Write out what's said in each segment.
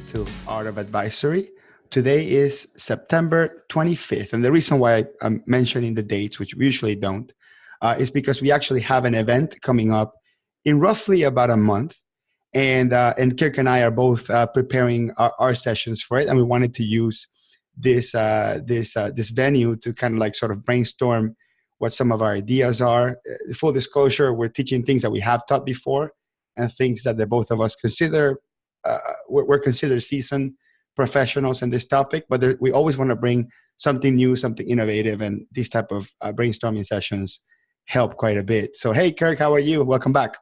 to Art of Advisory. Today is September 25th. And the reason why I'm mentioning the dates, which we usually don't, is because we actually have an event coming up in roughly about a month. And Kirk and I are both preparing our sessions for it. And we wanted to use this venue to kind of like sort of brainstorm what some of our ideas are. Full disclosure, we're teaching things that we have taught before and things that the both of us consider, we're considered seasoned professionals in this topic, but we always want to bring something new, something innovative, and these type of brainstorming sessions help quite a bit. So, hey, Kirk, how are you? Welcome back.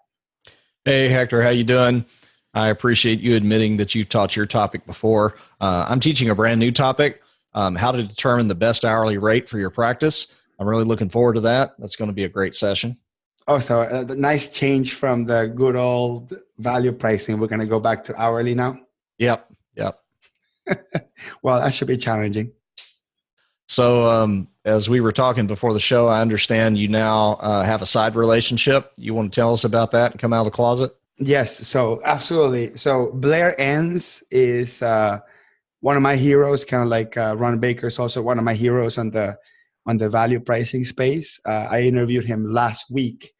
Hey, Hector, how you doing? I appreciate you admitting that you've taught your topic before. I'm teaching a brand new topic, how to determine the best hourly rate for your practice. I'm really looking forward to that. That's going to be a great session. Oh, so a nice change from the good old value pricing. We're going to go back to hourly now? Yep. Well, that should be challenging. So as we were talking before the show, I understand you now have a side relationship. You want to tell us about that and come out of the closet? Yes, so absolutely. So Blair Enns is one of my heroes, kind of like Ron Baker is also one of my heroes on the value pricing space. I interviewed him last week.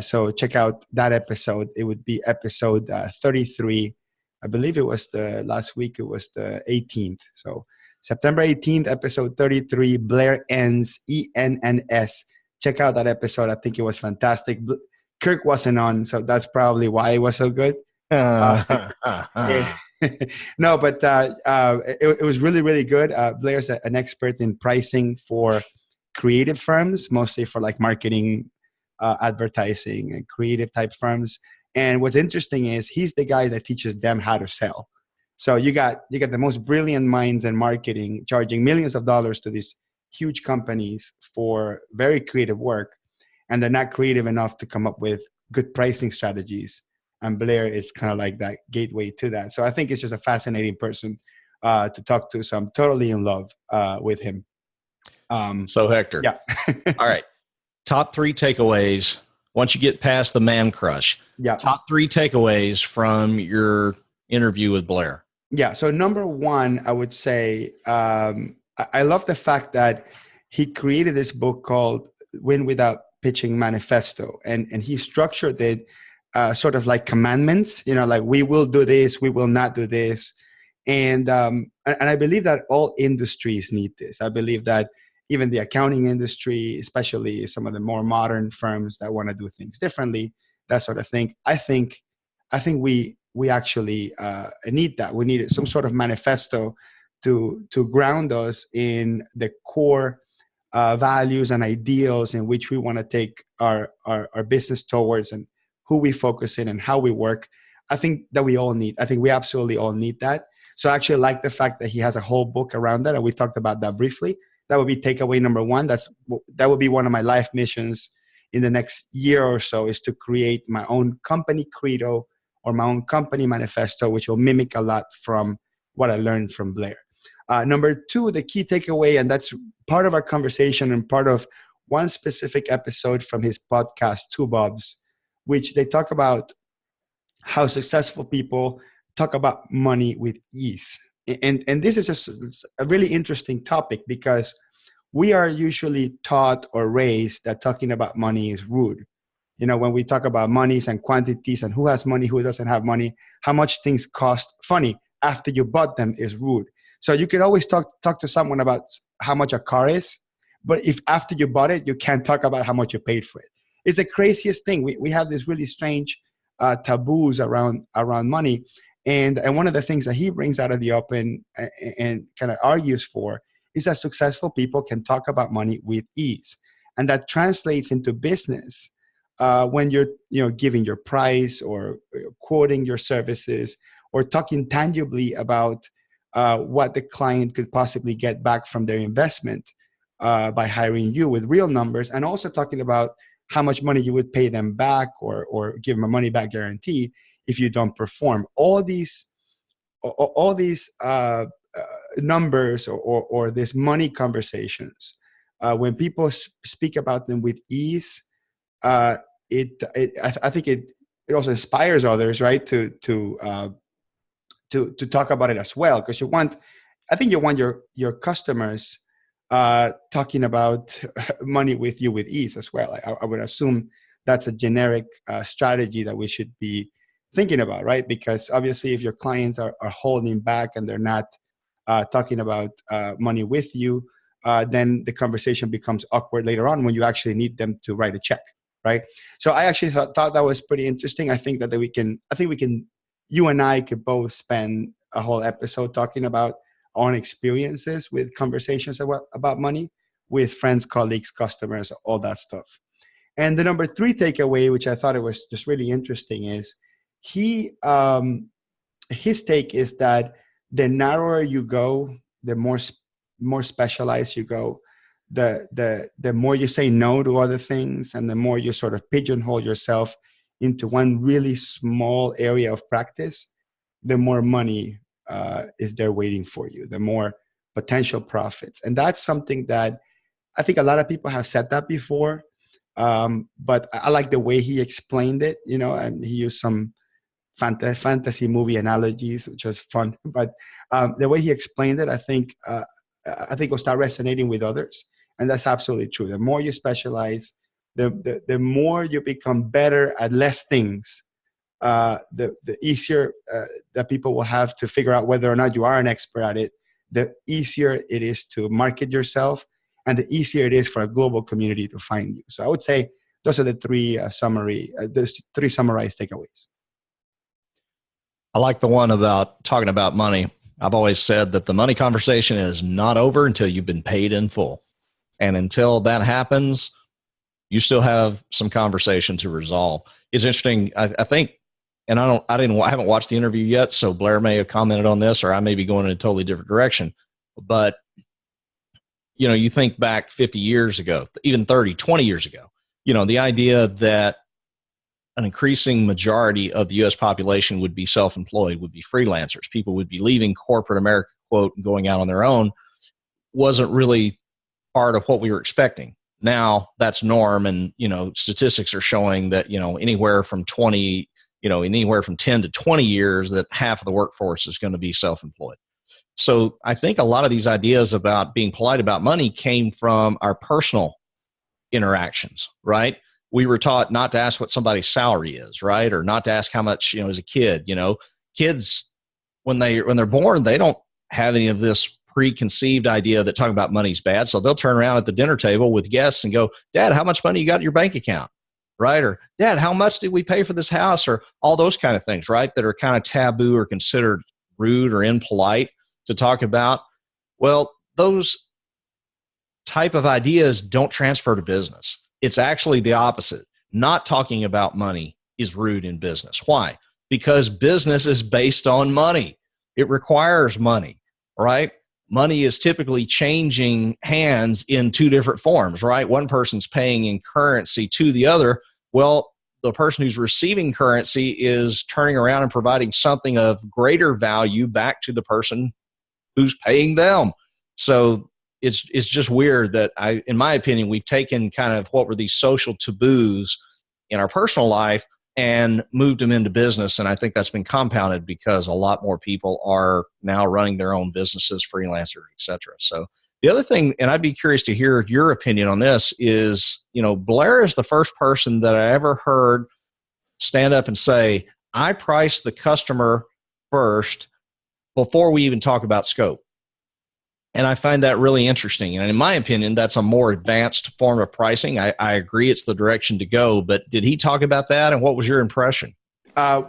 So check out that episode. It would be episode 33. I believe it was the last week. It was the 18th. So September 18th, episode 33, Blair Enns, E-N-N-S. Check out that episode. I think it was fantastic. Kirk wasn't on, so that's probably why it was so good. No, but it was really, really good. Blair's an expert in pricing for creative firms, mostly for like marketing, advertising, and creative type firms. And what's interesting is he's the guy that teaches them how to sell. So you got the most brilliant minds in marketing charging millions of dollars to these huge companies for very creative work, and they're not creative enough to come up with good pricing strategies. And Blair is kind of like that gateway to that. So I think it's just a fascinating person to talk to. So I'm totally in love with him. So Hector, yeah. All right. Top 3 takeaways once you get past the man crush. Yeah. Top 3 takeaways from your interview with Blair. Yeah. So number one, I would say I love the fact that he created this book called Win Without Pitching Manifesto. And he structured it sort of like commandments, like we will do this, we will not do this. And I believe that all industries need this. I believe that even the accounting industry, especially some of the more modern firms that want to do things differently, that sort of thing. I think we actually need that. We need some sort of manifesto to ground us in the core values and ideals in which we want to take our business towards, and who we focus in and how we work. I think that we absolutely all need that. So I actually like the fact that he has a whole book around that, and we talked about that briefly. That would be takeaway number one. That would be one of my life missions in the next year or so, is to create my own company credo or my own company manifesto, which will mimic a lot from what I learned from Blair. Number two, the key takeaway, and that's part of our conversation and part of one specific episode from his podcast, Two Bobs, which they talk about how successful people talk about money with ease. And this is just a really interesting topic, because we are usually taught or raised that talking about money is rude. When we talk about monies and quantities and who has money, who doesn't have money, how much things cost, funny, after you bought them is rude. So you could always talk to someone about how much a car is, but if after you bought it, you can't talk about how much you paid for it. It's the craziest thing. We have this really strange taboos around money. And one of the things that he brings out of the open and kind of argues for is that successful people can talk about money with ease. And that translates into business when you're giving your price or quoting your services or talking tangibly about what the client could possibly get back from their investment by hiring you with real numbers, and also talking about how much money you would pay them back or give them a money back guarantee if you don't perform. All these numbers or these money conversations, when people speak about them with ease, I think it also inspires others, right, to to talk about it as well, because I think you want your customers talking about money with you with ease as well. I would assume that's a generic strategy that we should be thinking about, right? Because obviously, if your clients are holding back and they're not talking about money with you, then the conversation becomes awkward later on when you actually need them to write a check, right? So I actually thought that was pretty interesting. I think that you and I could both spend a whole episode talking about on experiences with conversations about money with friends, colleagues, customers, all that stuff. And the number 3 takeaway, which I thought it was just really interesting, is his take is that the narrower you go, the more specialized you go, the more you say no to other things, and the more you sort of pigeonhole yourself into one really small area of practice, the more money is there waiting for you, the more potential profits. And that's something that I think a lot of people have said that before, but I like the way he explained it, and he used some fantasy movie analogies, which was fun. But the way he explained it, I think will start resonating with others. And that's absolutely true. The more you specialize, the more you become better at less things, the easier that people will have to figure out whether or not you are an expert at it, the easier it is to market yourself, and the easier it is for a global community to find you. So I would say those are the three summarized takeaways. I like the one about talking about money. I've always said that the money conversation is not over until you've been paid in full. And until that happens, you still have some conversation to resolve. It's interesting. I think, and I haven't watched the interview yet, so Blair may have commented on this, or I may be going in a totally different direction. But, you think back 50 years ago, even 30, 20 years ago, the idea that an increasing majority of the U.S. population would be self-employed, would be freelancers. People would be leaving corporate America, quote, and going out on their own, wasn't really part of what we were expecting. Now that's norm. And, statistics are showing that, anywhere from 10 to 20 years that half of the workforce is going to be self-employed. So I think a lot of these ideas about being polite about money came from our personal interactions, right? We were taught not to ask what somebody's salary is, right? Or not to ask how much, as a kid, kids, when they're born, they don't have any of this preconceived idea that talking about money is bad. So they'll turn around at the dinner table with guests and go, Dad, how much money you got in your bank account? Right? Or Dad, how much did we pay for this house? Or all those kind of things, right? That are kind of taboo or considered rude or impolite to talk about. Well, those type of ideas don't transfer to business. It's actually the opposite. Not talking about money is rude in business. Why? Because business is based on money. It requires money, right? Money is typically changing hands in two different forms, right? One person's paying in currency to the other. Well, the person who's receiving currency is turning around and providing something of greater value back to the person who's paying them. So it's just weird that in my opinion, we've taken kind of what were these social taboos in our personal life and moved them into business. And I think that's been compounded because a lot more people are now running their own businesses, freelancers, et cetera. So the other thing, and I'd be curious to hear your opinion on this, is, Blair is the first person that I ever heard stand up and say, I price the customer first before we even talk about scope. And I find that really interesting. And in my opinion, that's a more advanced form of pricing. I agree it's the direction to go, but did he talk about that? And what was your impression?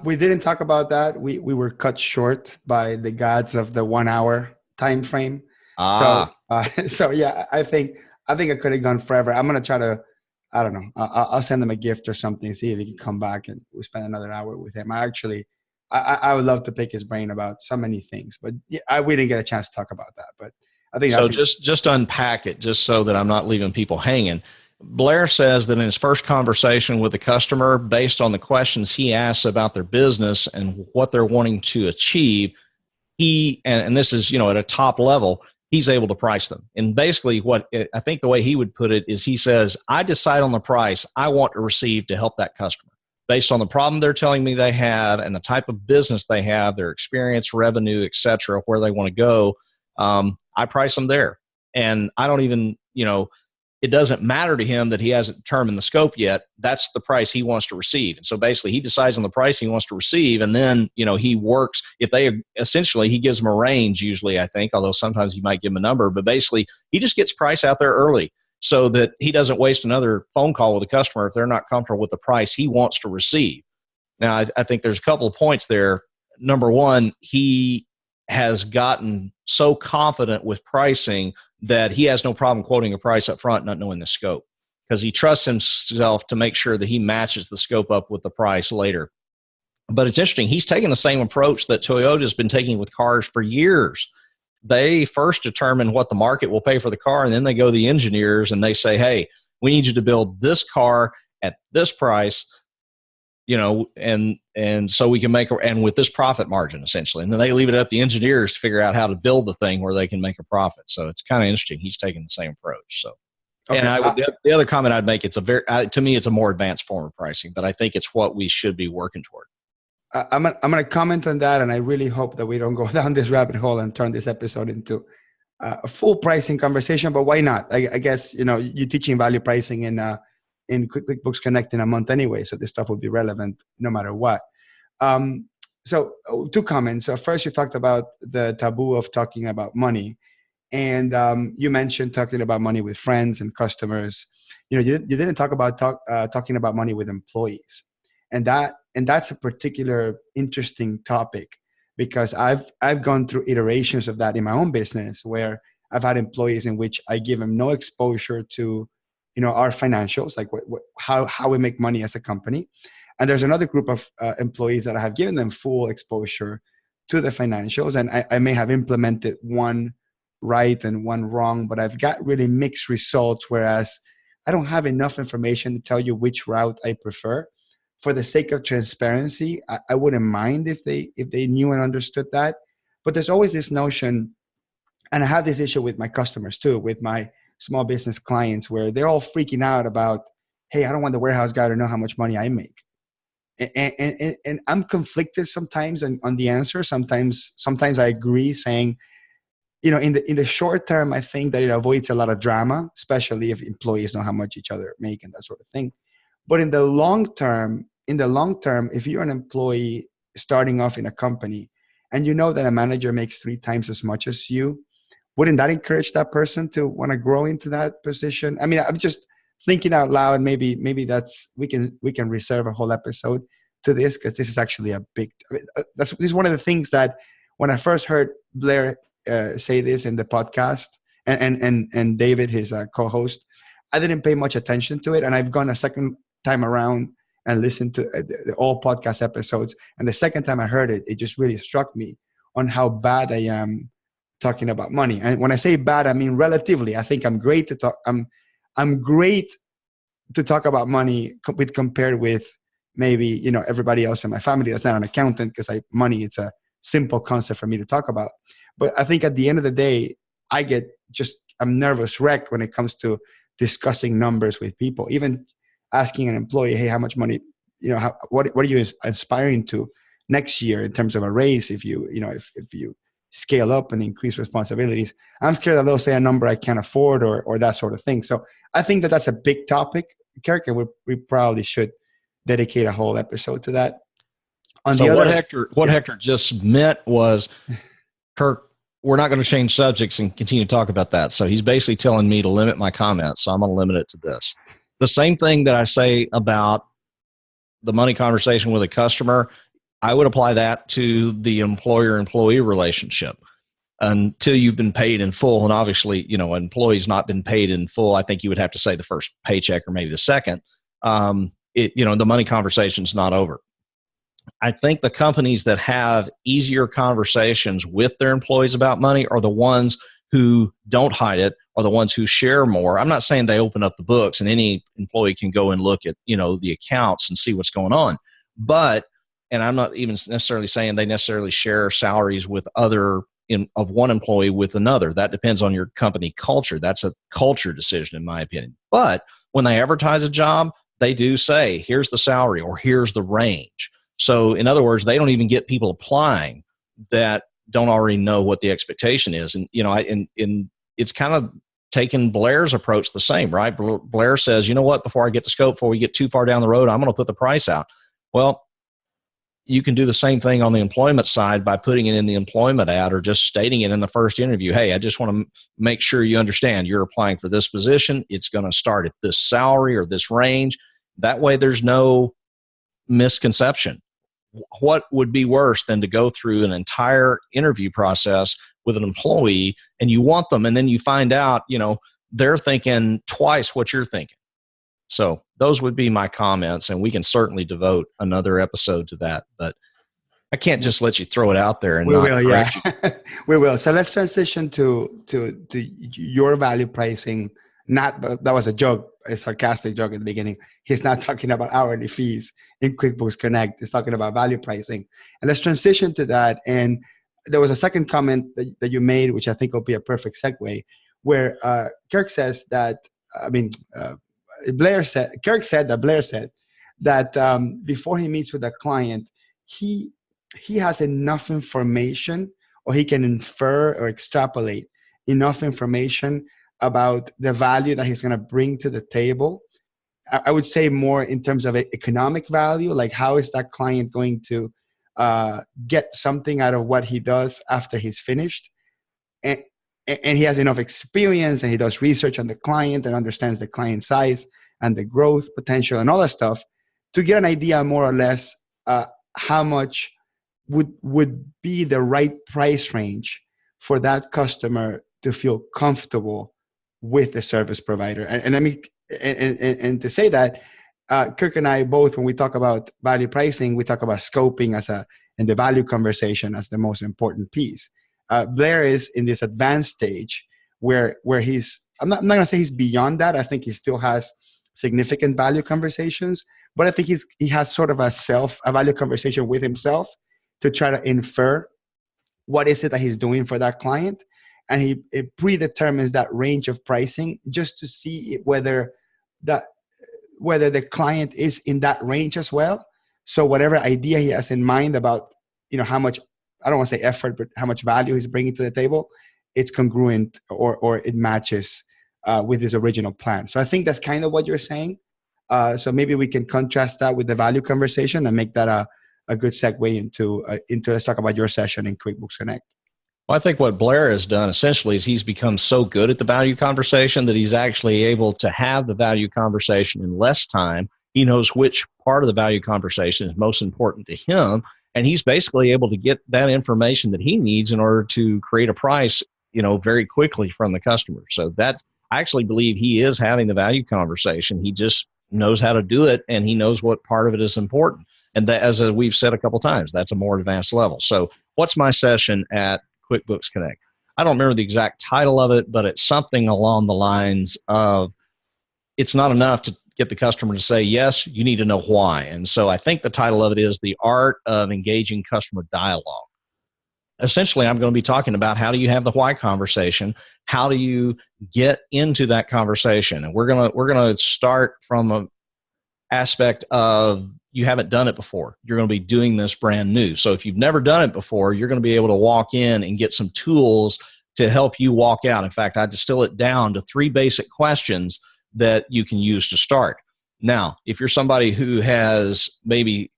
We didn't talk about that. We were cut short by the gods of the 1 hour time frame. So yeah, I think I could have gone forever. I'm going to try to, I don't know, I'll send him a gift or something, see if he can come back and we'll spend another hour with him. I would love to pick his brain about so many things, but we didn't get a chance to talk about that. But I think so. Just unpack it, just so that I'm not leaving people hanging. Blair says that in his first conversation with the customer, based on the questions he asks about their business and what they're wanting to achieve, and this is at a top level, he's able to price them. And basically, I think the way he would put it is, he says, I decide on the price I want to receive to help that customer. based on the problem they're telling me they have and the type of business they have, their experience, revenue, et cetera, where they want to go, I price them there. And I don't even, it doesn't matter to him that he hasn't determined the scope yet. That's the price he wants to receive. And so basically he decides on the price he wants to receive. And then, he works, essentially he gives them a range usually, I think, although sometimes he might give them a number, but basically he just gets price out there early so that he doesn't waste another phone call with a customer if they're not comfortable with the price he wants to receive. Now, I think there's a couple of points there. Number one, he has gotten so confident with pricing that he has no problem quoting a price up front, not knowing the scope, because he trusts himself to make sure that he matches the scope up with the price later. But it's interesting. He's taking the same approach that Toyota's been taking with cars for years. They first determine what the market will pay for the car, and then they go to the engineers and they say, hey, we need you to build this car at this price, and so we can and with this profit margin, essentially. And then they leave it up to the engineers to figure out how to build the thing where they can make a profit. So it's kind of interesting. He's taking the same approach. So, okay. And the other comment I'd make, to me, it's a more advanced form of pricing, but I think it's what we should be working toward. I'm going to comment on that, and I really hope that we don't go down this rabbit hole and turn this episode into a full pricing conversation, but why not? I guess, you're teaching value pricing in QuickBooks Connect in a month anyway, so this stuff will be relevant no matter what. So 2 comments. So first, you talked about the taboo of talking about money, and you mentioned talking about money with friends and customers. You didn't talk about talking about money with employees, and that's a particular interesting topic, because I've gone through iterations of that in my own business, where I've had employees in which I give them no exposure to our financials, like how we make money as a company. And there's another group of employees that I have given them full exposure to the financials. And I may have implemented one right and one wrong, but I've got really mixed results, whereas I don't have enough information to tell you which route I prefer. For the sake of transparency, I wouldn't mind if they knew and understood that. But there's always this notion, and I have this issue with my customers too, with my small business clients, where they're all freaking out about, hey, I don't want the warehouse guy to know how much money I make. And I'm conflicted sometimes on the answer. Sometimes I agree, saying, in the short term, I think that it avoids a lot of drama, especially if employees know how much each other make and that sort of thing. But in the long term, if you're an employee starting off in a company and you know that a manager makes 3 times as much as you, wouldn't that encourage that person to want to grow into that position? I mean, I'm just thinking out loud. Maybe we can reserve a whole episode to this, because this is actually a big. This is one of the things that when I first heard Blair say this in the podcast, and David, his co-host, I didn't pay much attention to it, and I've gone a second time around and listened to all podcast episodes. And the second time I heard it, it just really struck me on how bad I am talking about money. And when I say bad, I mean relatively. I think I'm great to talk. I'm great to talk about money compared with maybe everybody else in my family that's not an accountant, because money, it's a simple concept for me to talk about. But I think at the end of the day, I'm nervous wreck when it comes to discussing numbers with people. Even asking an employee, hey, how much money, what are you aspiring to next year in terms of a raise if you scale up and increase responsibilities? I'm scared that they'll say a number I can't afford or that sort of thing. So I think that's a big topic, Kirk, and we probably should dedicate a whole episode to that. What Hector just meant was, Kirk, we're not going to change subjects and continue to talk about that. So he's basically telling me to limit my comments. So I'm going to limit it to this. The same thing that I say about the money conversation with a customer, I would apply that to the employer-employee relationship until you've been paid in full. And obviously, an employee's not been paid in full. I think you would have to say the first paycheck or maybe the second. The money conversation's not over. I think the companies that have easier conversations with their employees about money are the ones who don't hide it, are the ones who share more. I'm not saying they open up the books and any employee can go and look at, the accounts and see what's going on. And I'm not even necessarily saying they necessarily share salaries with of one employee with another. That depends on your company culture. That's a culture decision, in my opinion. But when they advertise a job, they do say, here's the salary or here's the range. So in other words, they don't even get people applying that don't already know what the expectation is. And, it's kind of taken Blair's approach the same, right? Blair says, you know what, before I get the scope, before we get too far down the road, I'm going to put the price out. Well, you can do the same thing on the employment side by putting it in the employment ad or just stating it in the first interview. Hey, I just want to make sure you understand you're applying for this position. It's going to start at this salary or this range. That way there's no misconception. What would be worse than to go through an entire interview process with an employee and you want them and then you find out, they're thinking twice what you're thinking. So those would be my comments, and we can certainly devote another episode to that. But I can't just let you throw it out there and we not will, correct yeah. We will. So let's transition to your value pricing. That was a joke, a sarcastic joke at the beginning. He's not talking about hourly fees in QuickBooks Connect. He's talking about value pricing. And let's transition to that. And there was a second comment that you made, which I think will be a perfect segue, where Kirk says that, Kirk said that before he meets with a client, he has enough information, or he can infer or extrapolate enough information about the value that he's going to bring to the table. I would say more in terms of economic value, like how is that client going to get something out of what he does after he's finished. And he has enough experience, and he does research on the client and understands the client size and the growth potential and all that stuff to get an idea more or less how much would be the right price range for that customer to feel comfortable with the service provider. And to say that, Kirk and I both, when we talk about value pricing, we talk about scoping and the value conversation as the most important piece. Blair is in this advanced stage where he's, I'm not going to say he's beyond that. I think he still has significant value conversations, but I think he has sort of a value conversation with himself to try to infer what is it that he's doing for that client. And he predetermines that range of pricing just to see whether the client is in that range as well. So whatever idea he has in mind about, how much, I don't want to say effort, but how much value he's bringing to the table, it's congruent or it matches with his original plan. So I think that's kind of what you're saying. So maybe we can contrast that with the value conversation and make that a good segue into let's talk about your session in QuickBooks Connect. Well, I think what Blair has done essentially is he's become so good at the value conversation that he's actually able to have the value conversation in less time. He knows which part of the value conversation is most important to him. And he's basically able to get that information that he needs in order to create a price, very quickly from the customer. So I actually believe he is having the value conversation. He just knows how to do it, and he knows what part of it is important. And that, as we've said a couple times, that's a more advanced level. So what's my session at QuickBooks Connect? I don't remember the exact title of it, but it's something along the lines of, it's not enough to get the customer to say yes, you need to know why. And so I think the title of it is The Art of Engaging Customer Dialogue. Essentially, I'm going to be talking about how do you have the why conversation? How do you get into that conversation? And we're going to start from an aspect of you haven't done it before. You're going to be doing this brand new. So if you've never done it before, you're going to be able to walk in and get some tools to help you walk out. In fact, I distill it down to 3 basic questions that you can use to start. Now, if you're somebody who has maybe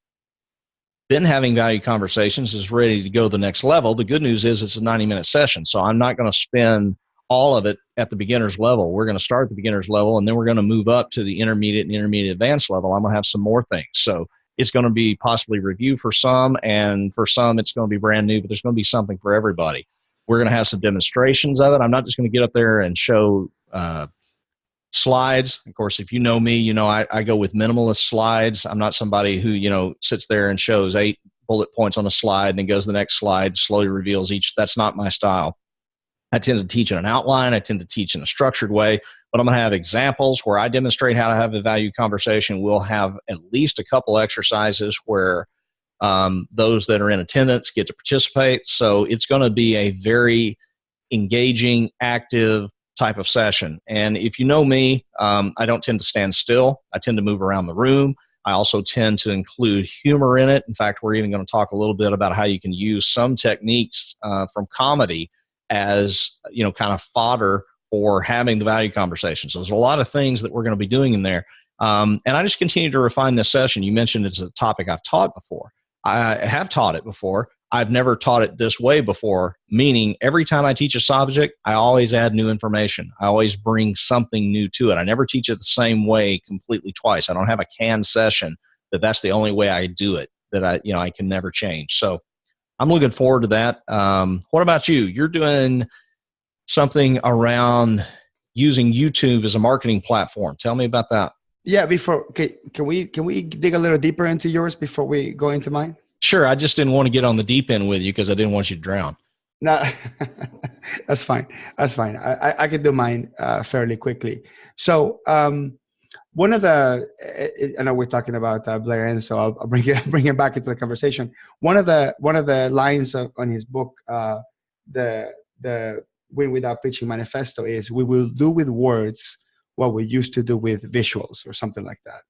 been having value conversations, is ready to go to the next level, the good news is it's a 90-minute session. So I'm not going to spend all of it at the beginner's level. We're going to start at the beginner's level, and then we're going to move up to the intermediate and intermediate advanced level. I'm going to have some more things. So it's going to be possibly review for some, and for some it's going to be brand new, but there's going to be something for everybody. We're going to have some demonstrations of it. I'm not just going to get up there and show slides. Of course, if you know me, I go with minimalist slides. I'm not somebody who, sits there and shows 8 bullet points on a slide and then goes to the next slide, slowly reveals each. That's not my style. I tend to teach in an outline. I tend to teach in a structured way, but I'm going to have examples where I demonstrate how to have a value conversation. We'll have at least a couple exercises where those that are in attendance get to participate. So it's going to be a very engaging, active type of session. And if you know me, I don't tend to stand still. I tend to move around the room. I also tend to include humor in it. In fact, we're even going to talk a little bit about how you can use some techniques from comedy as, kind of fodder for having the value conversation. So there's a lot of things that we're going to be doing in there. And I just continue to refine this session. You mentioned it's a topic I've taught before. I have taught it before. I've never taught it this way before, meaning every time I teach a subject, I always add new information. I always bring something new to it. I never teach it the same way completely twice. I don't have a canned session that's the only way I do it, that I can never change. So I'm looking forward to that. What about you? You're doing something around using YouTube as a marketing platform. Tell me about that. Yeah, can we dig a little deeper into yours before we go into mine? Sure. I just didn't want to get on the deep end with you because I didn't want you to drown. No, that's fine. That's fine. I can do mine fairly quickly. So one of the, I know we're talking about Blair Enns, so I'll bring it back into the conversation. One of the lines on his book, the Win Without Pitching Manifesto, is we will do with words what we used to do with visuals, or something like that.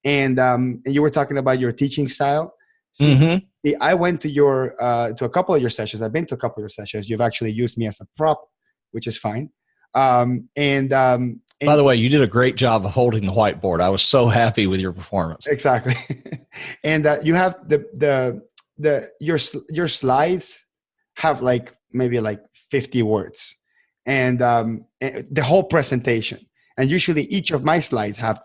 And you were talking about your teaching style. See, I went to to a couple of your sessions. I've been to a couple of your sessions. You've actually used me as a prop, which is fine. And by the way, you did a great job of holding the whiteboard. I was so happy with your performance. Exactly. And you have your slides have maybe 50 words, and the whole presentation. And usually each of my slides have.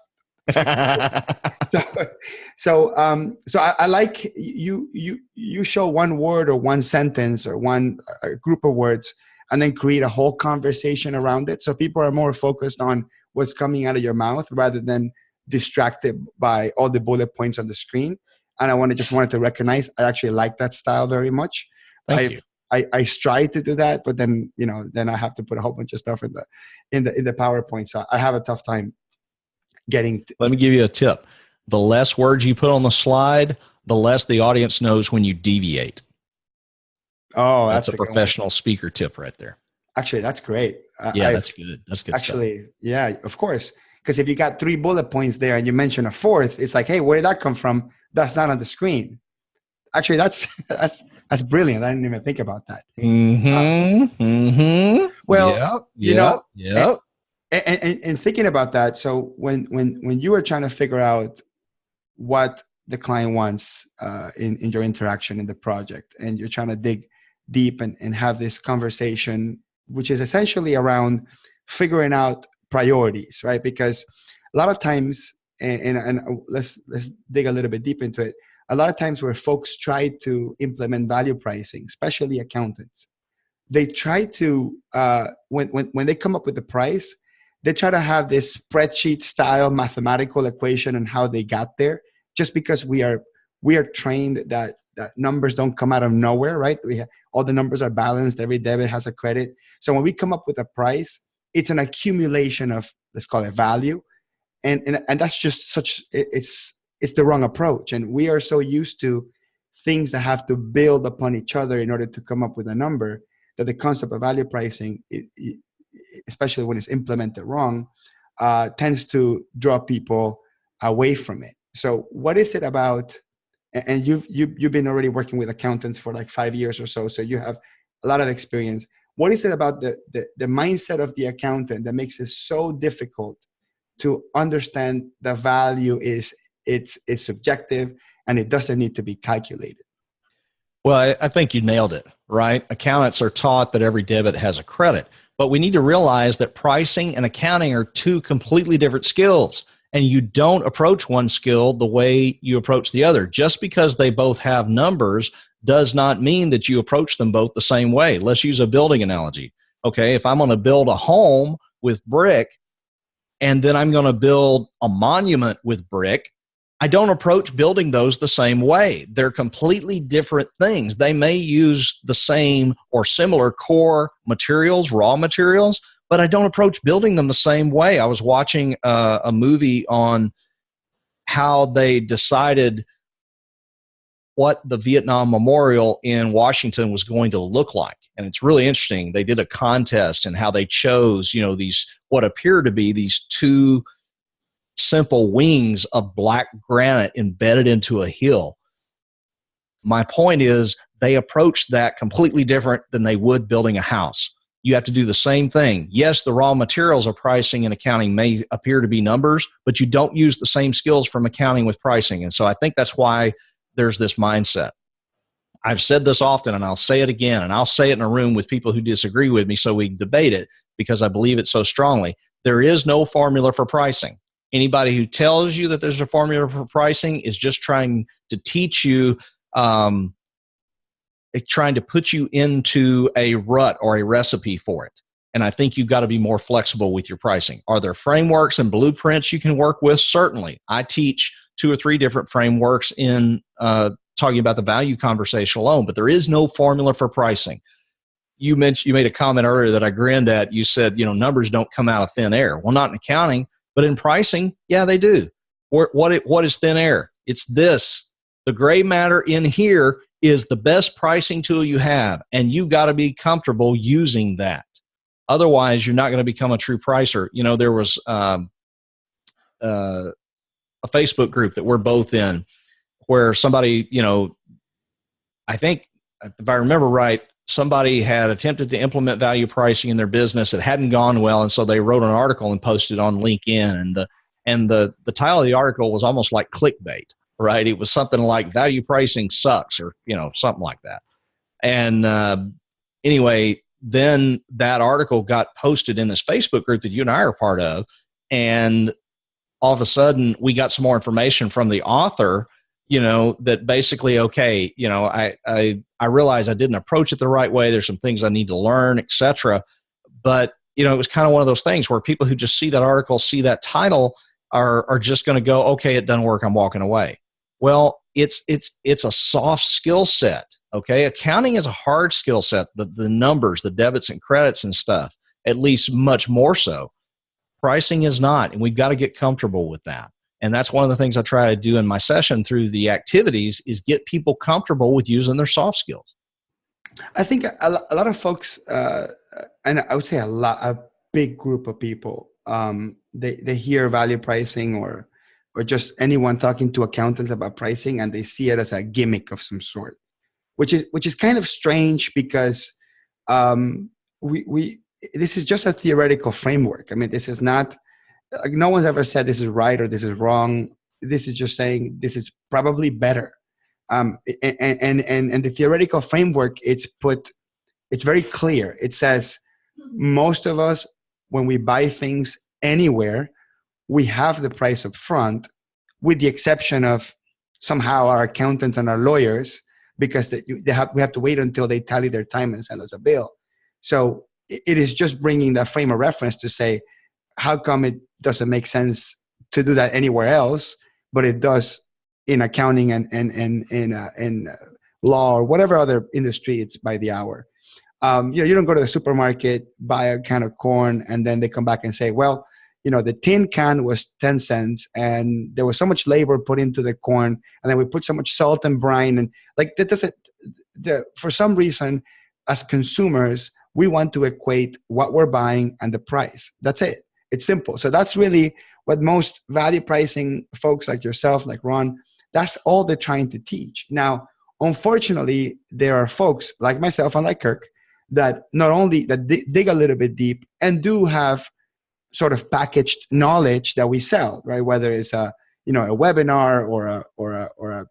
So I like you show one word or one sentence or one group of words, and then create a whole conversation around it. So people are more focused on what's coming out of your mouth rather than distracted by all the bullet points on the screen. And I wanted to recognize, I actually like that style very much. Thank you. I strive to do that, but then I have to put a whole bunch of stuff in the PowerPoint. So I have a tough time getting. Let me give you a tip. The less words you put on the slide, the less the audience knows when you deviate. Oh, that's a professional speaker tip right there. Actually, that's great. That's good. That's good actually, stuff. Yeah, of course. Because if you got 3 bullet points there and you mention a fourth, it's like, hey, where did that come from? That's not on the screen. Actually, that's brilliant. I didn't even think about that. Well, yep. And thinking about that, so when you were trying to figure out what the client wants in your interaction in the project, and you're trying to dig deep and have this conversation, which is essentially around figuring out priorities, right? Because a lot of times, and let's dig a little bit deep into it. A lot of times where folks try to implement value pricing, especially accountants, they try to, when they come up with the price, they try to have this spreadsheet style mathematical equation on how they got there, just because we are trained that numbers don't come out of nowhere, right? All the numbers are balanced. Every debit has a credit. So when we come up with a price, it's an accumulation of, let's call it, value. And that's just it's the wrong approach. And we are so used to things that have to build upon each other in order to come up with a number, that the concept of value pricing, especially when it's implemented wrong, tends to draw people away from it. So what is it about, and you've been already working with accountants for 5 years or so you have a lot of experience. What is it about the mindset of the accountant that makes it so difficult to understand the value is it's subjective and it doesn't need to be calculated? Well, I think you nailed it, right? Accountants are taught that every debit has a credit, but we need to realize that pricing and accounting are 2 completely different skills, and you don't approach one skill the way you approach the other. Just because they both have numbers does not mean that you approach them both the same way. Let's use a building analogy. Okay, if I'm going to build a home with brick and then I'm going to build a monument with brick, I don't approach building those the same way. They're completely different things. They may use the same or similar core materials, raw materials, but I don't approach building them the same way. I was watching a movie on how they decided what the Vietnam Memorial in Washington was going to look like. And it's really interesting. They did a contest and how they chose, these what appear to be these two simple wings of black granite embedded into a hill. My point is they approached that completely different than they would building a house. You have to do the same thing. Yes, the raw materials of pricing and accounting may appear to be numbers, but you don't use the same skills from accounting with pricing. And so I think that's why there's this mindset. I've said this often, and I'll say it again, and I'll say it in a room with people who disagree with me so we can debate it because I believe it so strongly. There is no formula for pricing. Anybody who tells you that there's a formula for pricing is just trying to teach you, trying to put you into a rut or a recipe for it. And I think you've got to be more flexible with your pricing. Are there frameworks and blueprints you can work with? Certainly. I teach 2 or 3 different frameworks in talking about the value conversation alone, but there is no formula for pricing. You made a comment earlier that I grinned at. You said, numbers don't come out of thin air. Well, not in accounting, but in pricing, yeah, they do. What is thin air? It's this. The gray matter in here is the best pricing tool you have, and you've got to be comfortable using that. Otherwise, you're not going to become a true pricer. There was a Facebook group that we're both in where somebody, I think, if I remember right, somebody had attempted to implement value pricing in their business. It hadn't gone well, and so they wrote an article and posted on LinkedIn. And the title of the article was almost like clickbait, right? It was something like "value pricing sucks" or something like that. And anyway, then that article got posted in this Facebook group that you and I are part of, and all of a sudden we got some more information from the author. That basically, okay, I realize I didn't approach it the right way. There's some things I need to learn, etc. But, it was kind of one of those things where people who just see that article, see that title are just going to go, okay, it doesn't work. I'm walking away. Well, it's a soft skill set. Okay. Accounting is a hard skill set, the numbers, the debits and credits and stuff, at least much more so. Pricing is not, and we've got to get comfortable with that. And that's one of the things I try to do in my session through the activities is get people comfortable with using their soft skills. I think a lot of folks, and I would say a big group of people, they hear value pricing or just anyone talking to accountants about pricing, and they see it as a gimmick of some sort, which is kind of strange because this is just a theoretical framework. I mean, this is not. Like, no one's ever said this is right or this is wrong. This is just saying this is probably better. And the theoretical framework, it's very clear. It says most of us, when we buy things anywhere, we have the price up front, with the exception of somehow our accountants and our lawyers, because we have to wait until they tally their time and send us a bill. So it is just bringing that frame of reference to say, how come it doesn't make sense to do that anywhere else, but it does in accounting and in law or whatever other industry it's by the hour. You don't go to the supermarket, buy a can of corn, and then they come back and say, well, the tin can was 10 cents and there was so much labor put into the corn, and then we put so much salt and brine, and like that doesn't. For some reason, as consumers, we want to equate what we're buying and the price. That's it. It's simple. So that's really what most value pricing folks like yourself, like Ron, that's all they're trying to teach. Now, unfortunately, there are folks like myself and like Kirk that not only that dig a little bit deep and do have sort of packaged knowledge that we sell, right? Whether it's a webinar or a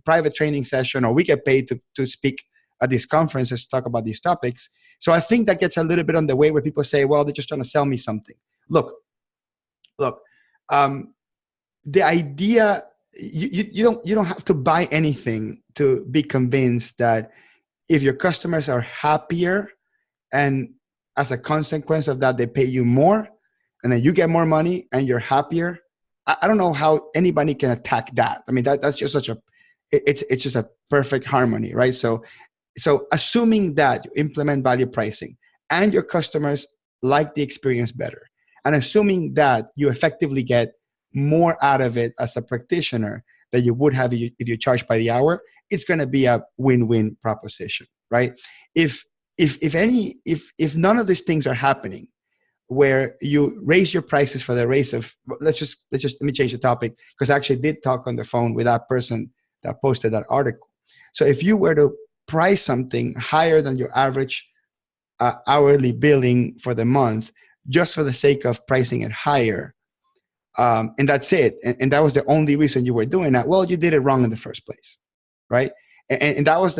private training session, or we get paid to speak at these conferences to talk about these topics. So I think that gets a little bit on the way where people say, well, they're just trying to sell me something. Look, the idea, you don't have to buy anything to be convinced that if your customers are happier and as a consequence of that, they pay you more and then you get more money and you're happier. I don't know how anybody can attack that. I mean, that's just it's just a perfect harmony, right? So assuming that you implement value pricing and your customers like the experience better, and assuming that you effectively get more out of it as a practitioner, that you would have if you charge by the hour, it's going to be a win-win proposition, right? If none of these things are happening, where you raise your prices for the race of, let me change the topic, because I actually did talk on the phone with that person that posted that article. So if you were to price something higher than your average hourly billing for the month, just for the sake of pricing it higher, and that's it, and that was the only reason you were doing that, well, you did it wrong in the first place, right? And that was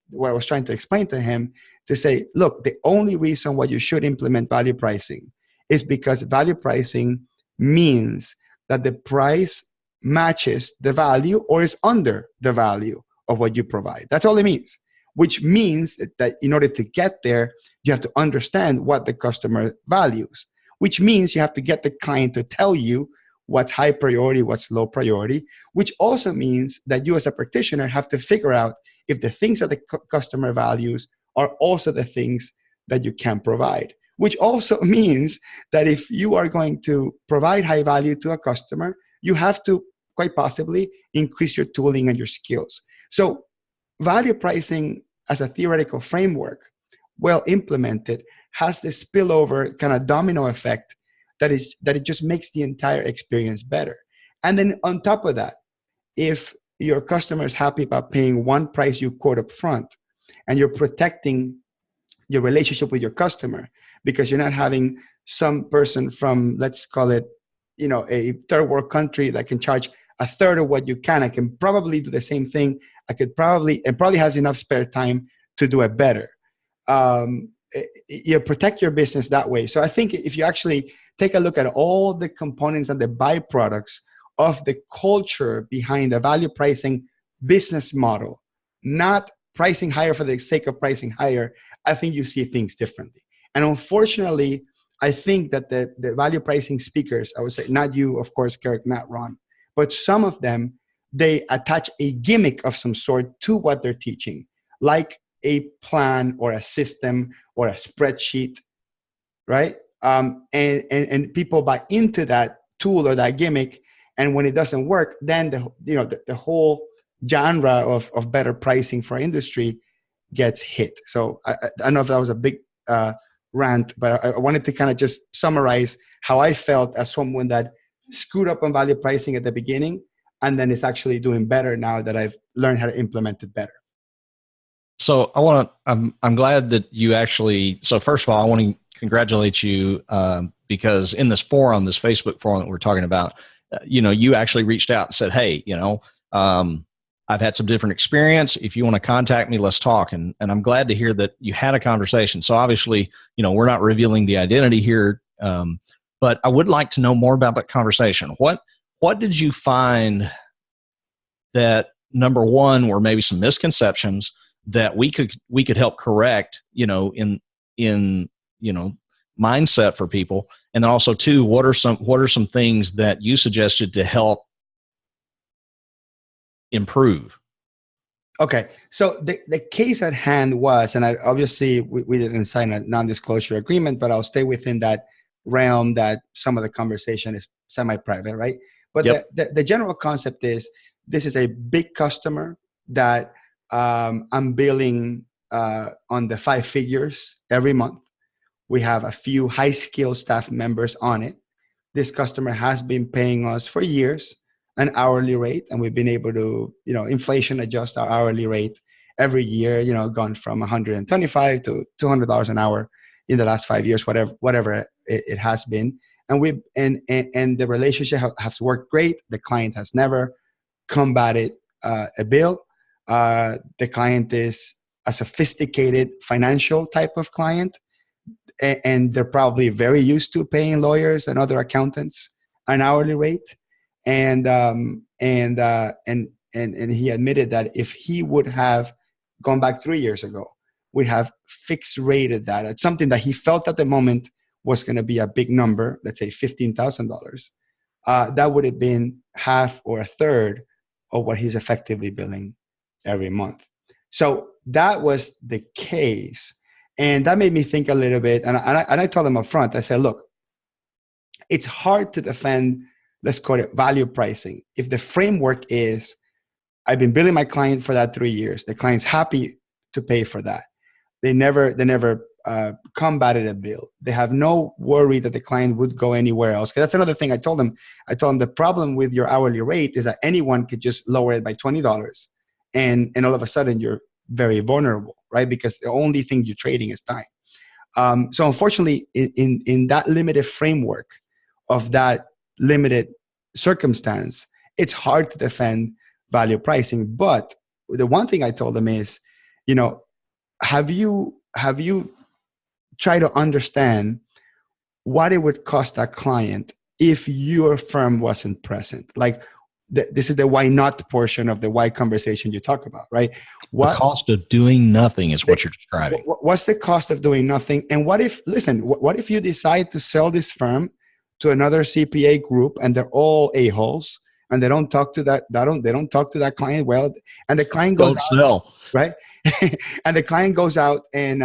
what I was trying to explain to him, to say, look, the only reason why you should implement value pricing is because value pricing means that the price matches the value or is under the value of what you provide. That's all it means, which means that in order to get there, you have to understand what the customer values, which means you have to get the client to tell you what's high priority, what's low priority, which also means that you as a practitioner have to figure out if the things that the customer values are also the things that you can provide, which also means that if you are going to provide high value to a customer, you have to quite possibly increase your tooling and your skills. So value pricing as a theoretical framework, well implemented, has this spillover kind of domino effect that it just makes the entire experience better. And then on top of that, if your customer is happy about paying one price you quote up front, and you're protecting your relationship with your customer, because you're not having some person from, let's call it, a third world country that can charge a third of what you can. I can probably do the same thing. Probably has enough spare time to do it better. You protect your business that way. So I think if you actually take a look at all the components and the byproducts of the culture behind the value pricing business model, not pricing higher for the sake of pricing higher, I think you see things differently. And unfortunately, I think that the value pricing speakers, I would say, not you, of course, Kirk, not Ron, but some of them, they attach a gimmick of some sort to what they're teaching, like a plan or a system or a spreadsheet, right? And people buy into that tool or that gimmick, and when it doesn't work, then the whole genre of better pricing for our industry gets hit. So I don't know if that was a big rant, but I wanted to kind of just summarize how I felt as someone that screwed up on value pricing at the beginning, and then is actually doing better now that I've learned how to implement it better. So I'm glad that you actually, so first of all, I want to congratulate you because in this forum, this Facebook forum that we're talking about, you actually reached out and said, hey, I've had some different experience. If you want to contact me, let's talk. And I'm glad to hear that you had a conversation. So obviously, we're not revealing the identity here, but I would like to know more about that conversation. What did you find that, number one, were maybe some misconceptions that we could help correct, in mindset for people, and then also two, what are some things that you suggested to help improve? Okay, so the case at hand was, and obviously we didn't sign a non-disclosure agreement, but I'll stay within that realm that some of the conversation is semi-private, right? But yep. the general concept is, this is a big customer that I'm billing on the 5 figures every month. We have a few high-skilled staff members on it. This customer has been paying us for years an hourly rate, and we've been able to, inflation adjust our hourly rate every year, gone from $125 to $200 an hour in the last 5 years, whatever it has been. And the relationship has worked great. The client has never combated a bill. The client is a sophisticated financial type of client, and they're probably very used to paying lawyers and other accountants an hourly rate. And he admitted that if he would have gone back 3 years ago, we have fixed rated that at something that he felt at the moment was going to be a big number, let's say $15,000. That would have been half or a third of what he's effectively billing every month. So that was the case. And that made me think a little bit. And I told him up front, I said, look, it's hard to defend let's call it value pricing. If the framework is, I've been billing my client for that 3 years, the client's happy to pay for that. They never combated a bill. They have no worry that the client would go anywhere else. Because that's another thing I told them. I told them the problem with your hourly rate is that anyone could just lower it by $20, and all of a sudden you're very vulnerable, right? Because the only thing you're trading is time. So unfortunately, in that limited framework of that limited circumstance, it's hard to defend value pricing. But the one thing I told them is, have you tried to understand what it would cost that client if your firm wasn't present? Like, this is the why not portion of the why conversation you talk about, right? The cost of doing nothing is what you're describing. What's the cost of doing nothing? And what if you decide to sell this firm to another CPA group and they're all a-holes and they don't talk to that client well, and the client goes sell, right? And the client goes out and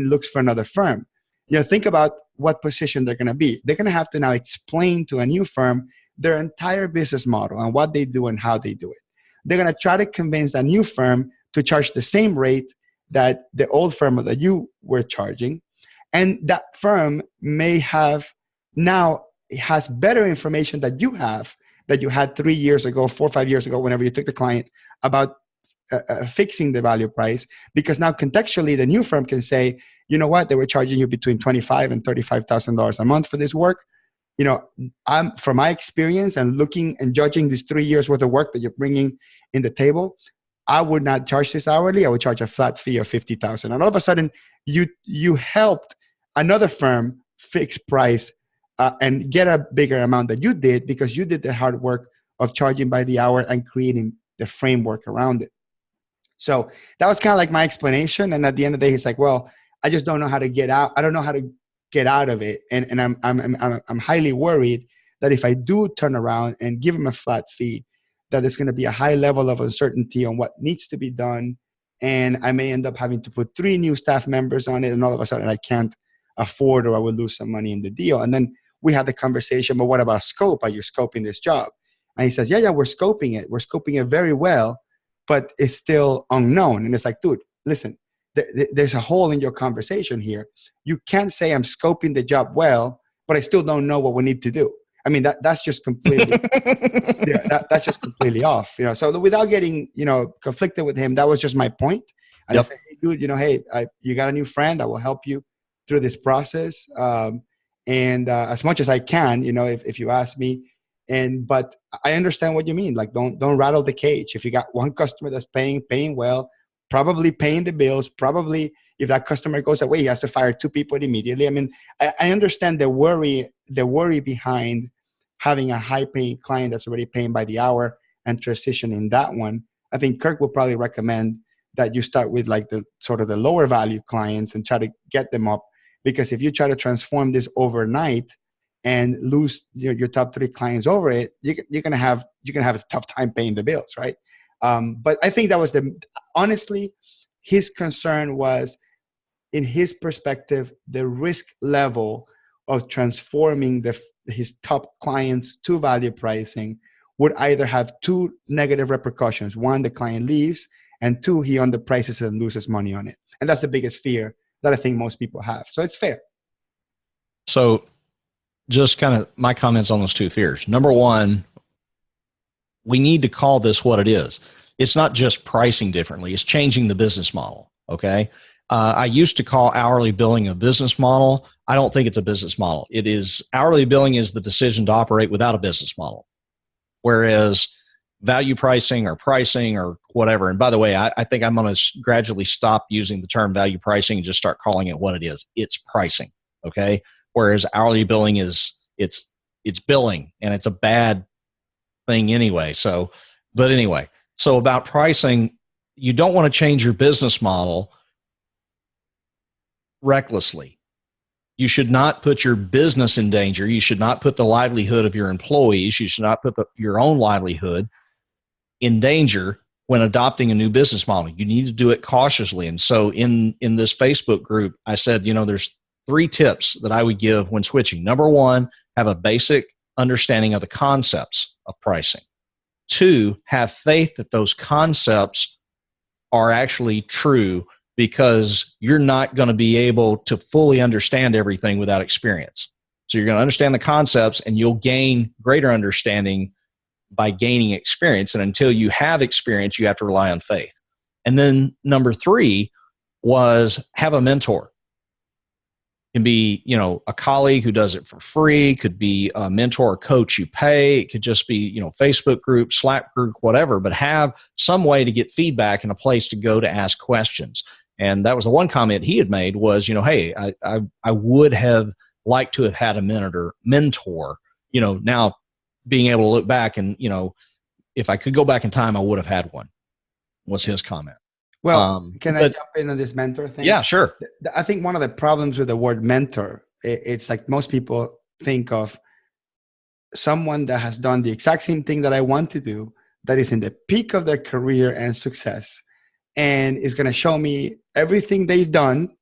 looks for another firm. Think about what position they're going to be. They're going to have to now explain to a new firm their entire business model and what they do and how they do it. They're going to try to convince a new firm to charge the same rate that the old firm that you were charging. And that firm may have now has better information that you had 3 years ago, 4 or 5 years ago, whenever you took the client, about fixing the value price, because now contextually the new firm can say, you know what, they were charging you between $25,000 and $35,000 a month for this work. I'm, from my experience and looking and judging these 3 years worth of work that you're bringing in the table, I would not charge this hourly. I would charge a flat fee of $50,000. And all of a sudden, you helped another firm fix price and get a bigger amount than you did, because you did the hard work of charging by the hour and creating the framework around it. So that was kind of like my explanation. And at the end of the day, he's like, well, I just don't know how to get out. I don't know how to get out of it. And I'm highly worried that if I do turn around and give him a flat fee, that there's going to be a high level of uncertainty on what needs to be done. And I may end up having to put 3 new staff members on it. And all of a sudden I can't afford, or I will lose some money in the deal. And then we had the conversation, but what about scope? Are you scoping this job? And he says, yeah, we're scoping it. We're scoping it very well, but it's still unknown. And it's like, dude, listen, there's a hole in your conversation here. You can't say I'm scoping the job well, but I still don't know what we need to do. I mean, that's just completely, that's just completely off, So without getting, conflicted with him, that was just my point. I just said, hey, dude, you got a new friend. I will help you through this process. And as much as I can, if you ask me, but I understand what you mean. Like, don't rattle the cage. If you got one customer that's paying well, probably paying the bills, probably if that customer goes away, he has to fire 2 people immediately. I mean, I understand the worry behind having a high paying client that's already paying by the hour and transitioning that one. I think Kirk will probably recommend that you start with like the sort of the lower value clients and try to get them up, because if you try to transform this overnight and lose your top 3 clients over it, you're gonna have a tough time paying the bills, right? But I think that was honestly, his concern was, in his perspective, the risk level of transforming his top clients to value pricing would either have 2 negative repercussions. 1, the client leaves, and 2, he underprices and loses money on it. And that's the biggest fear that I think most people have. So it's fair. So just kind of my comments on those 2 fears. Number 1, we need to call this what it is. It's not just pricing differently. It's changing the business model. Okay. I used to call hourly billing a business model. I don't think it's a business model. It is, hourly billing is the decision to operate without a business model. Whereas value pricing or whatever. And by the way, I think I'm going to gradually stop using the term value pricing and just start calling it what it is. It's pricing. Okay. Whereas hourly billing is, it's billing, and it's a bad thing anyway. So about pricing, you don't want to change your business model recklessly. You should not put your business in danger. You should not put the livelihood of your employees. You should not put your own livelihood in danger when adopting a new business model. You need to do it cautiously. And so in this Facebook group, I said, there's 3 tips that I would give when switching. Number 1, have a basic understanding of the concepts of pricing. 2, have faith that those concepts are actually true, because you're not going to be able to fully understand everything without experience. So you're going to understand the concepts, and you'll gain greater understanding by gaining experience. And until you have experience, you have to rely on faith. And then number 3 was have a mentor. It can be, a colleague who does it for free, could be a mentor or coach you pay. It could just be, Facebook group, Slack group, whatever, but have some way to get feedback and a place to go to ask questions. And that was the one comment he had made was, hey, I would have liked to have had a mentor, now being able to look back and, if I could go back in time, I would have had one, was his comment. Well, can I jump in on this mentor thing? Yeah, sure. I think one of the problems with the word mentor, it's like most people think of someone that has done the exact same thing that I want to do, that is in the peak of their career and success, and is going to show me everything they've done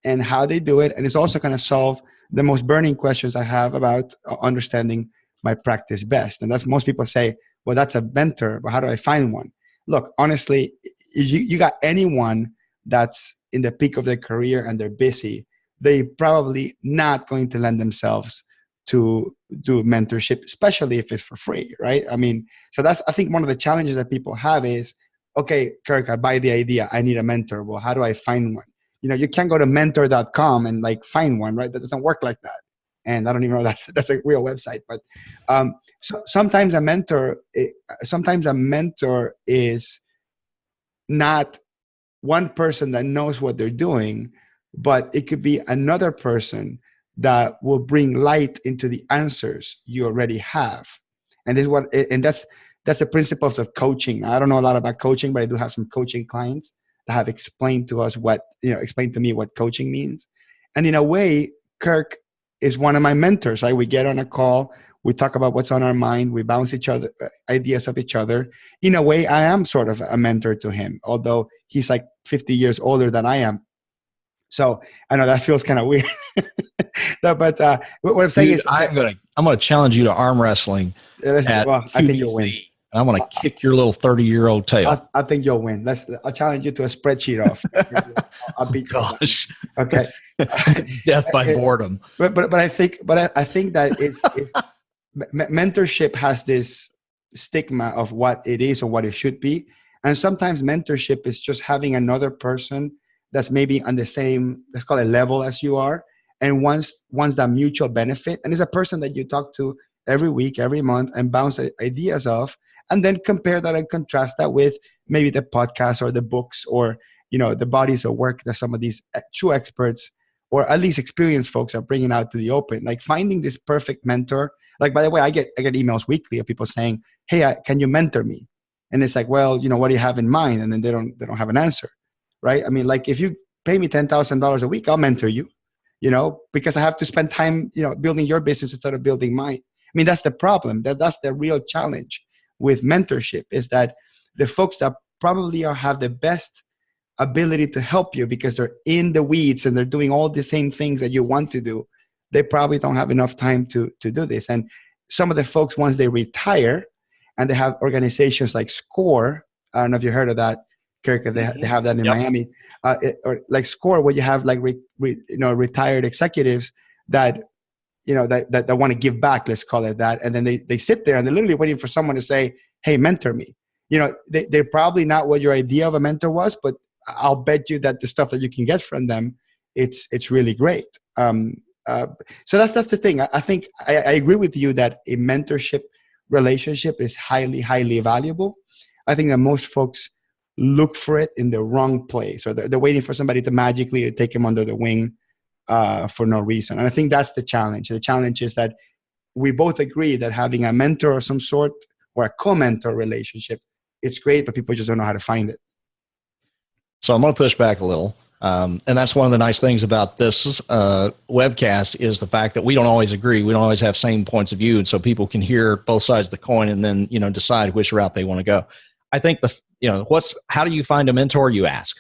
and how they do it. And it's also going to solve the most burning questions I have about understanding my practice best. And that's, most people say, well, that's a mentor, but how do I find one? Look, honestly, you got anyone that's in the peak of their career and they're busy, they probably not going to lend themselves to do mentorship, especially if it's for free, right? I mean, so that's, I think one of the challenges that people have is, okay, Kirk, I buy the idea, I need a mentor. Well, how do I find one? You can't go to mentor.com and find one, right? That doesn't work like that. And I don't even know that's a real website, but so sometimes a mentor is not one person that knows what they're doing, but it could be another person that will bring light into the answers you already have. And that's the principles of coaching. I don't know a lot about coaching, but I do have some coaching clients that have explained to me what coaching means. And in a way, Kirk is one of my mentors, right? We get on a call, we talk about what's on our mind, we bounce ideas of each other. In a way, I am sort of a mentor to him, although he's like 50 years older than I am. So I know that feels kind of weird. No, but what I'm saying is, I'm gonna challenge you to arm wrestling. I think you'll win. I'm gonna kick your little 30-year-old tail. I think you'll win. I'll challenge you to a spreadsheet off. I'll beat you. Gosh. Okay. Death by boredom. But I think that it's mentorship has this stigma of what it is or what it should be, and sometimes mentorship is just having another person that's maybe on the same, let's call it, level as you are, and wants that mutual benefit, and it's a person that you talk to every week, every month, and bounce ideas off, and then compare that and contrast that with maybe the podcast or the books or the bodies of work that some of these true experts or at least experienced folks are bringing out to the open. Like finding this perfect mentor. Like, by the way, I get emails weekly of people saying, "Hey, can you mentor me?" And it's like, well, what do you have in mind? And then they don't have an answer, right? I mean, like if you pay me $10,000 a week, I'll mentor you, because I have to spend time, building your business instead of building mine. I mean, that's the problem. That's the real challenge with mentorship, is that the folks that probably have the best ability to help you because they're in the weeds and they're doing all the same things that you want to do, they probably don't have enough time to do this. And some of the folks, once they retire and they have organizations like SCORE, I don't know if you heard of that, Kirk, they have that in Miami, or like SCORE, where you have like retired executives that that want to give back, let's call it that. And then they sit there and they're literally waiting for someone to say, "Hey, mentor me." They're probably not what your idea of a mentor was, but I'll bet you that the stuff that you can get from them, it's really great. So that's the thing. I think I agree with you that a mentorship relationship is highly, highly valuable. I think that most folks look for it in the wrong place, or they're waiting for somebody to magically take them under the wing for no reason. And I think that's the challenge. The challenge is that we both agree that having a mentor of some sort or a co-mentor relationship, it's great, but people just don't know how to find it. So I'm going to push back a little. And that's one of the nice things about this webcast is the fact that we don't always agree. We don't always have same points of view. And so people can hear both sides of the coin and then, decide which route they want to go. I think how do you find a mentor? You ask.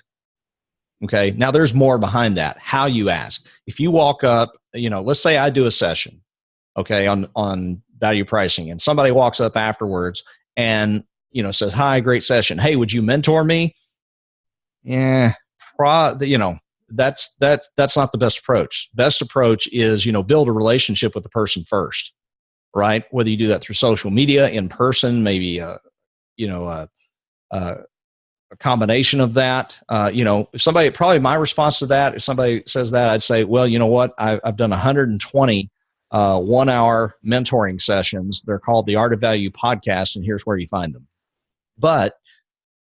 Okay. Now there's more behind that. How you ask. If you walk up, let's say I do a session, okay, on value pricing, and somebody walks up afterwards and, says, "Hi, great session. Hey, would you mentor me?" Yeah, that's not the best approach. Best approach is, build a relationship with the person first, right? Whether you do that through social media, in person, maybe, a combination of that. If somebody, probably my response to that, if somebody says that, I'd say, well, you know what? I've done 120 1-hour mentoring sessions. They're called the Art of Value podcast, and here's where you find them. But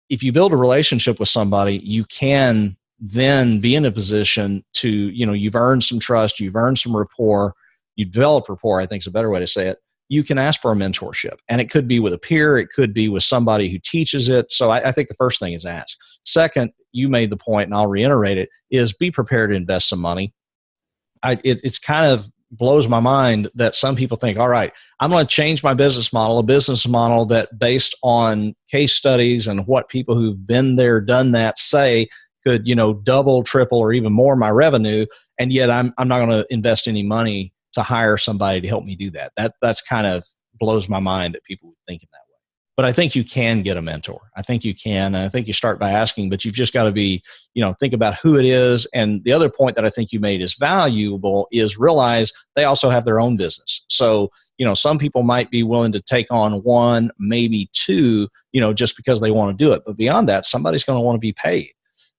if you build a relationship with somebody, you can then be in a position to, you've earned some trust, you've earned some rapport, you develop rapport, I think is a better way to say it. You can ask for a mentorship, and it could be with a peer, it could be with somebody who teaches it. So I think the first thing is ask. Second, you made the point, and I'll reiterate it, is be prepared to invest some money. It's kind of blows my mind that some people think, all right, I'm going to change my business model, a business model that based on case studies and what people who've been there, done that say could, double, triple, or even more my revenue. And yet I'm not going to invest any money to hire somebody to help me do that. That's kind of blows my mind that people would think in that way. But I think you can get a mentor. I think you can. And I think you start by asking, but you've just got to be, think about who it is. And the other point that I think you made is valuable is realize they also have their own business. So, some people might be willing to take on one, maybe two, just because they want to do it. But beyond that, somebody's going to want to be paid.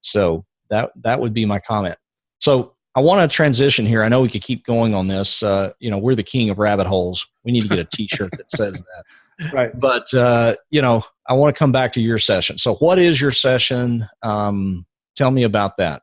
So that would be my comment. So I want to transition here. I know we could keep going on this. We're the king of rabbit holes. We need to get a t-shirt that says that. Right. But, I want to come back to your session. So what is your session? Tell me about that.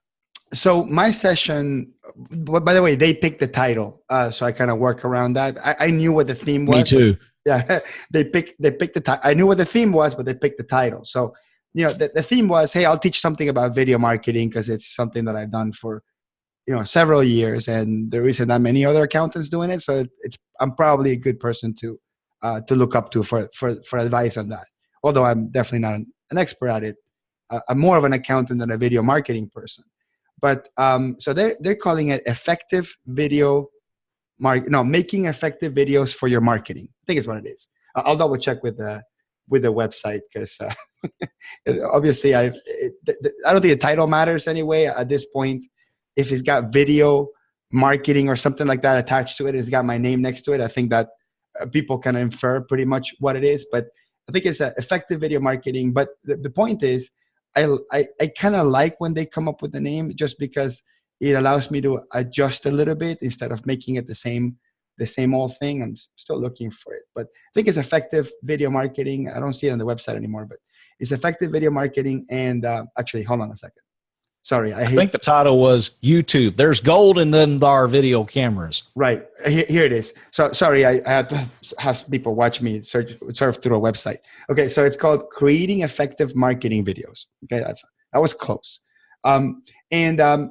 So my session, by the way, they picked the title. So I kind of work around that. I knew what the theme was. Me too. Yeah. They picked the title. I knew what the theme was, but they picked the title. So, the theme was, hey, I'll teach something about video marketing because it's something that I've done for, several years, and there isn't that many other accountants doing it. So I'm probably a good person to look up to for advice on that. Although I'm definitely not an expert at it. I'm more of an accountant than a video marketing person. But so they're calling it effective video making effective videos for your marketing. I think it's what it is. I'll double check with the website because obviously I don't think the title matters anyway at this point. If it's got video marketing or something like that attached to it, it's got my name next to it, I think that people can infer pretty much what it is. But I think it's effective video marketing. But the point is, I kind of like when they come up with the name, just because it allows me to adjust a little bit instead of making it the same old thing. I'm still looking for it, but I think it's effective video marketing. I don't see it on the website anymore, but it's effective video marketing. And actually, hold on a second. Sorry, I think the title was YouTube. There's gold in them our video cameras. Right. Here it is. So sorry, I had to have people watch me surf through a website. Okay, so it's called Creating Effective Marketing Videos. Okay, that was close. And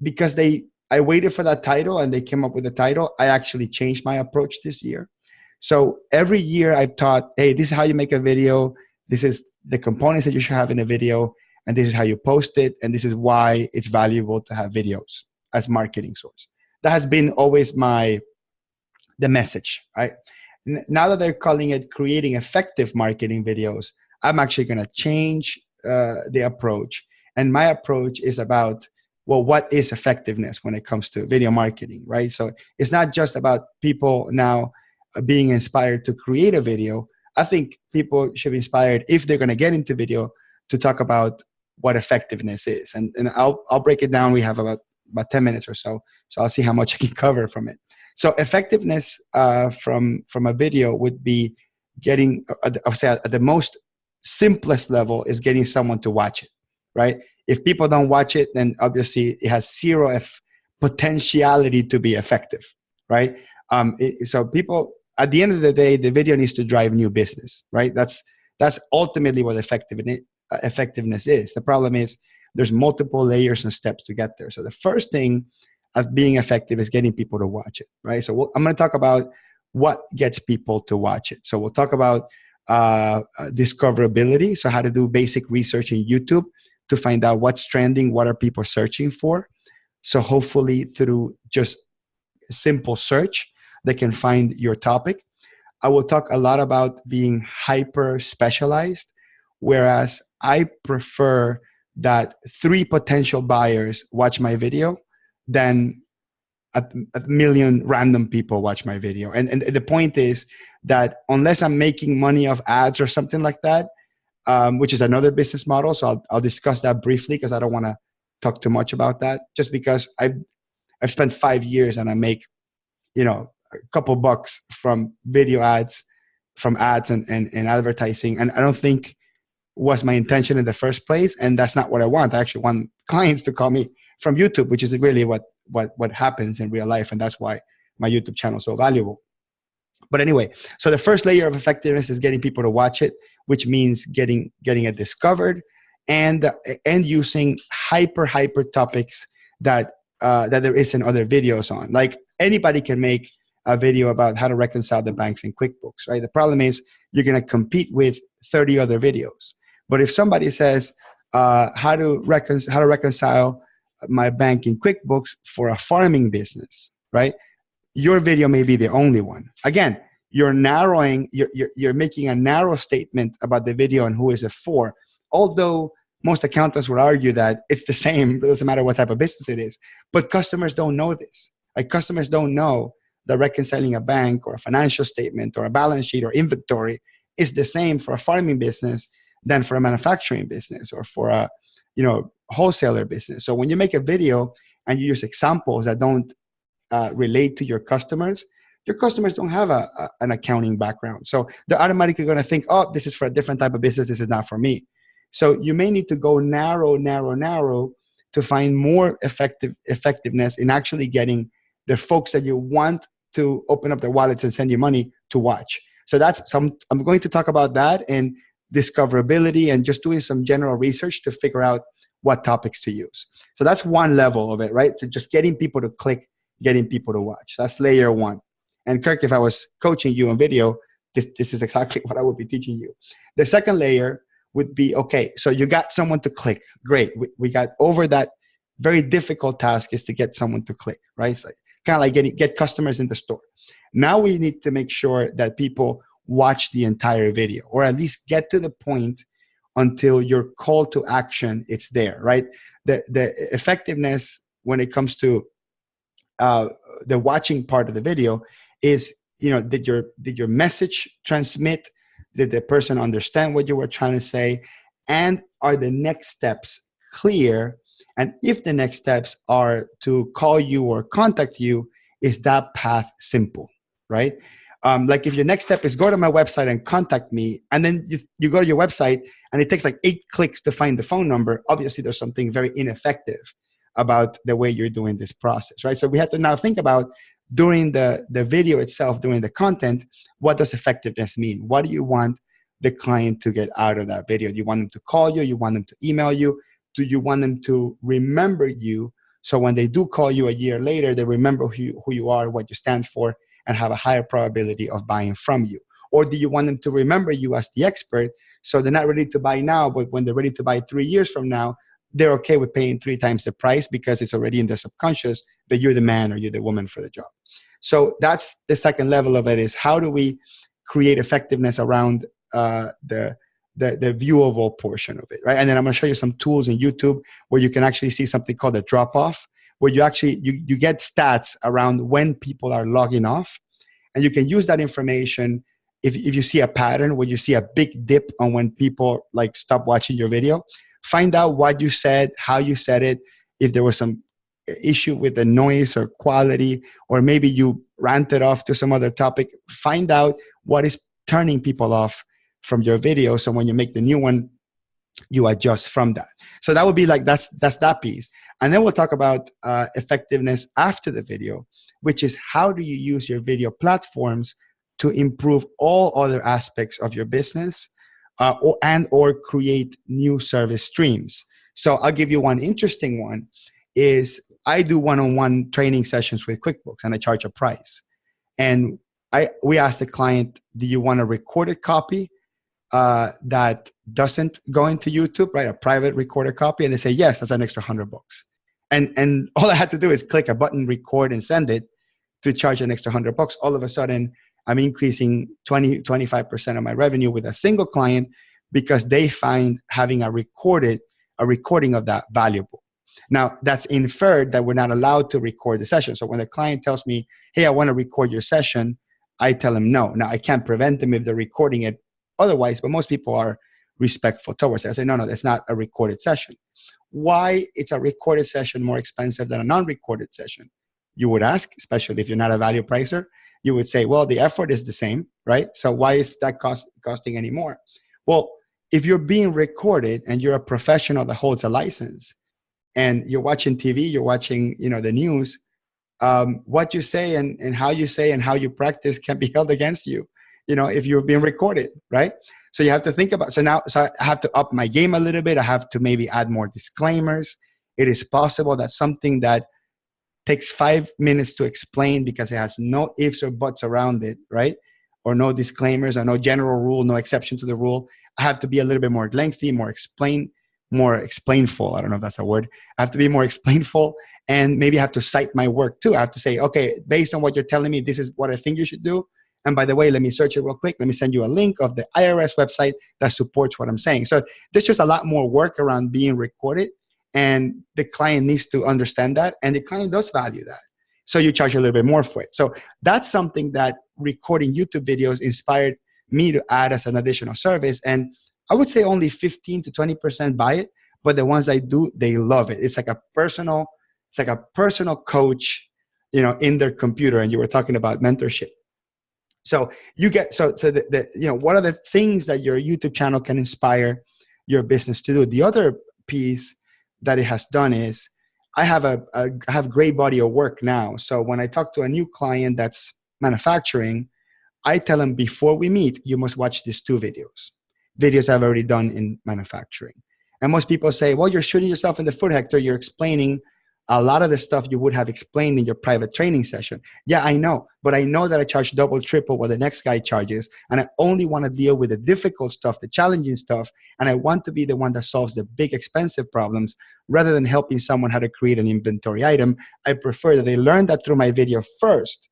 because I waited for that title and they came up with the title, I actually changed my approach this year. So every year I've taught, hey, this is how you make a video. This is the components that you should have in a video. And this is how you post it. And this is why it's valuable to have videos as marketing source. That has been always the message, right? Now that they're calling it Creating Effective Marketing Videos, I'm actually going to change the approach. And my approach is about, well, what is effectiveness when it comes to video marketing, right? So it's not just about people now being inspired to create a video. I think people should be inspired, if they're going to get into video, to talk about what effectiveness is. And I'll break it down. We have about 10 minutes or so. So I'll see how much I can cover from it. So effectiveness from a video would be getting, I'll say at the most simplest level, is getting someone to watch it, right? If people don't watch it, then obviously it has zero potentiality to be effective, right? So people, at the end of the day, the video needs to drive new business, right? That's ultimately what effectiveness is. The problem is there's multiple layers and steps to get there. So the first thing of being effective is getting people to watch it, right? So I'm going to talk about what gets people to watch it. So we'll talk about discoverability, so how to do basic research in YouTube to find out what's trending, what are people searching for. So hopefully through just simple search, they can find your topic. I will talk a lot about being hyper specialized, whereas I prefer that 3 potential buyers watch my video than a million random people watch my video. And the point is that unless I'm making money off ads or something like that, which is another business model. So I'll discuss that briefly because I don't want to talk too much about that, just because I've spent 5 years and I make, a couple bucks from video ads, from ads and advertising. And I don't think was my intention in the first place. And that's not what I want. I actually want clients to call me from YouTube, which is really what happens in real life. And that's why my YouTube channel is so valuable. But anyway, so the first layer of effectiveness is getting people to watch it, which means getting it discovered and using hyper topics that there isn't other videos on. Like anybody can make a video about how to reconcile the banks in QuickBooks, right? The problem is you're going to compete with 30 other videos. But if somebody says how to reconcile my bank in QuickBooks for a farming business, right? Your video may be the only one. Again, you're narrowing, you're making a narrow statement about the video and who is it for. Although most accountants would argue that it's the same, it doesn't matter what type of business it is. But customers don't know this. Like customers don't know that reconciling a bank or a financial statement or a balance sheet or inventory is the same for a farming business than for a manufacturing business or for a wholesaler business. So when you make a video and you use examples that don't relate to your customers don't have an accounting background. So they're automatically going to think, oh, this is for a different type of business. This is not for me. So you may need to go narrow to find more effectiveness in actually getting the folks that you want to open up their wallets and send you money to watch. So I'm going to talk about that and discoverability and just doing some general research to figure out what topics to use. So that's one level of it, right? So just getting people to click, getting people to watch. That's layer one. And Kirk, if I was coaching you on video, this is exactly what I would be teaching you. The second layer would be, okay, so you got someone to click. Great. We got over that very difficult task is to get someone to click, right? So kind of like get customers in the store. Now we need to make sure that people watch the entire video or at least get to the point until your call to action is there, right? The effectiveness when it comes to the watching part of the video is, did your message transmit? Did the person understand what you were trying to say? And are the next steps clear? And if the next steps are to call you or contact you, is that path simple, right? Like if your next step is go to my website and contact me, and then you go to your website and it takes like 8 clicks to find the phone number, obviously there's something very ineffective about the way you're doing this process, right? So we have to now think about during the video itself, during the content, what does effectiveness mean? What do you want the client to get out of that video? Do you want them to call you? You want them to email you? Do you want them to remember you? So when they do call you a year later, they remember who you are, what you stand for, and have a higher probability of buying from you? Or do you want them to remember you as the expert so they're not ready to buy now, but when they're ready to buy 3 years from now, they're okay with paying 3 times the price because it's already in their subconscious that you're the man or you're the woman for the job. So that's the second level of it, is how do we create effectiveness around the viewable portion of it, right? And then I'm going to show you some tools in YouTube where you can actually see something called a drop-off, where you actually you get stats around when people are logging off, and you can use that information if you see a pattern where you see a big dip on when people like stop watching your video. Find out what you said, how you said it, if there was some issue with the noise or quality, or maybe you ranted off to some other topic. Find out what is turning people off from your video, so when you make the new one, you adjust from that. So that would be like, that's that piece. And then we'll talk about effectiveness after the video, which is how do you use your video platforms to improve all other aspects of your business, or create new service streams. So I'll give you one interesting one is I do one-on-one training sessions with QuickBooks and I charge a price. And we ask the client, do you want a recorded copy that doesn't go into YouTube, right? A private recorded copy. And they say, yes, that's an extra $100. And all I had to do is click a button, record and send it to charge an extra $100. All of a sudden I'm increasing 25% of my revenue with a single client because they find having a recording of that valuable. Now, that's inferred that we're not allowed to record the session. So when the client tells me, hey, I want to record your session, I tell them no. Now, I can't prevent them if they're recording it otherwise, but most people are respectful towards it. I say, no, that's not a recorded session. Why is a recorded session more expensive than a non-recorded session? You would ask, especially if you're not a value pricer, you would say, well, the effort is the same, right? So why is that costing any more? Well, if you're being recorded and you're a professional that holds a license and you're watching TV, you're watching, the news, what you say and how you say and how you practice can be held against you, if you're being recorded, right? So you have to think about, so I have to up my game a little bit. I have to maybe add more disclaimers. It is possible that something that takes 5 minutes to explain because it has no ifs or buts around it, right? Or no disclaimers or no general rule, no exception to the rule. I have to be a little bit more lengthy, more explainful. I don't know if that's a word. I have to be more explainful, and maybe I have to cite my work too. I have to say, okay, based on what you're telling me, this is what I think you should do. And by the way, let me search it real quick. Let me send you a link of the IRS website that supports what I'm saying. So there's just a lot more work around being recorded, and the client needs to understand that, and the client does value that. So you charge a little bit more for it. So that's something that recording YouTube videos inspired me to add as an additional service. And I would say only 15 to 20% buy it, but the ones I do, they love it. It's like a personal coach, in their computer. And you were talking about mentorship. So you get, what are the things that your YouTube channel can inspire your business to do? The other piece that it has done is I have great body of work now. So when I talk to a new client that's manufacturing, I tell them before we meet, you must watch these 2 videos I've already done in manufacturing. And most people say, well, you're shooting yourself in the foot, Hector. You're explaining a lot of the stuff you would have explained in your private training session. Yeah, I know, but I know that I charge double, triple what the next guy charges. And I only want to deal with the difficult stuff, the challenging stuff. And I want to be the one that solves the big expensive problems rather than helping someone how to create an inventory item. I prefer that they learn that through my video first,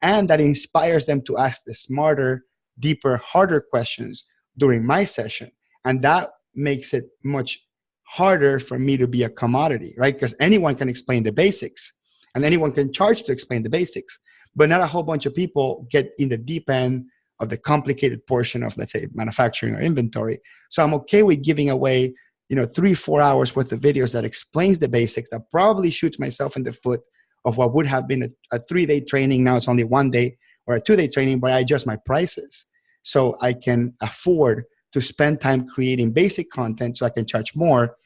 and that inspires them to ask the smarter, deeper, harder questions during my session. And that makes it much harder for me to be a commodity, right? Because anyone can explain the basics and anyone can charge to explain the basics, but not a whole bunch of people get in the deep end of the complicated portion of, let's say, manufacturing or inventory. So I'm okay with giving away, 3-4 hours worth of videos that explains the basics, that probably shoots myself in the foot of what would have been a 3-day training. Now it's only 1 day, or a 2-day training, but I adjust my prices so I can afford to spend time creating basic content so I can charge more